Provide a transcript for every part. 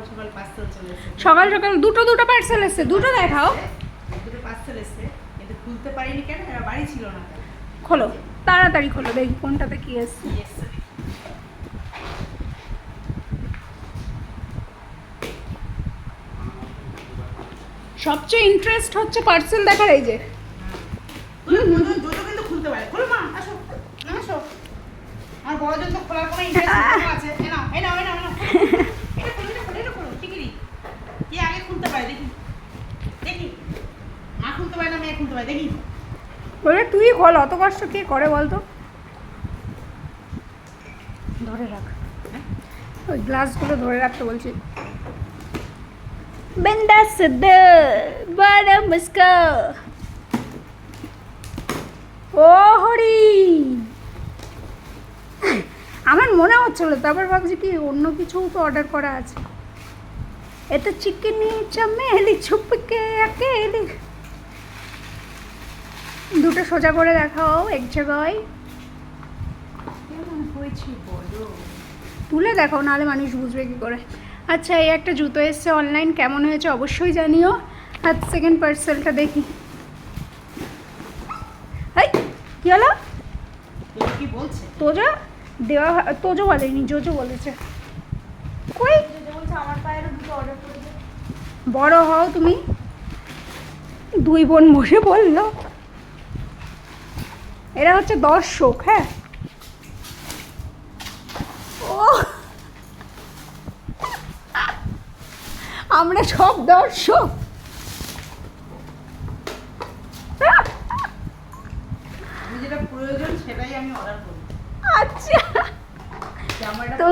সকাল সকাল দুটো পার্সেল এসেছে, দুটো দেখাও। দুটো পার্সেল এসেছে, কিন্তু খুলতে পারিনি কেন, এরা বাড়ি ছিল না। খোলো, তাড়াতাড়ি খোলো, দেখি কোনটাতে কি এসেছে। সবচেয়ে ইন্টারেস্ট হচ্ছে পার্সেল দেখার। এই যে কিন্তু খুলতে পারে। খোলো মা, আসো আসো। আমার বড় জন্য খোলার কোনো ইন্টারেস্ট আছে। এই নাও এই নাও এই নাও। এটা খোলো ঠিকই। কি আগে খুলতে পারে দেখি, দেখি। মা খুলতে পারে না, মেয়ে খুলতে পারে দেখি। বলে তুই খোল, অত কষ্ট কে করে বলতো। ধরে রাখ, ওই গ্লাসগুলো ধরে রাখতে বলছি। বিন্দাস দে বড় মুস্কা। ও হরি, আমার মনে হচ্ছিল, তারপর ভাবছি কি অন্য কিছু তো অর্ডার করা আছে। এত চিকেনি চামেলি ছুপকে আকেলি। দুটো সোজা করে দেখাও এক জায়গায়। তুলে দেখাও, নাহলে মানুষ বুঝবে কি করে। আচ্ছা, এই একটা জুতো এসছে অনলাইন, কেমন হয়েছে অবশ্যই জানিও। আর সেকেন্ড পার্সেলটা দেখি। এই কি হলো? কি বলছে? তোজো দেওয়া, তোজো বলেনি, জোজো বলেছে। কই বলছে আমার পায়ের দুটো অর্ডার করে দে। বড় হও তুমি। দুই বোন বসে বললো। এরা হচ্ছে দর্শক। হ্যাঁ, ও আমরা সব দর্শক। আমি যেটা প্রয়োজন সেটাই আমি অর্ডার করি। আচ্ছা, তো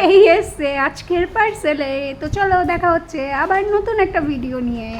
এই এসছে আজকের পার্সেলে। তো চলো দেখা হচ্ছে আবার নতুন একটা ভিডিও নিয়ে।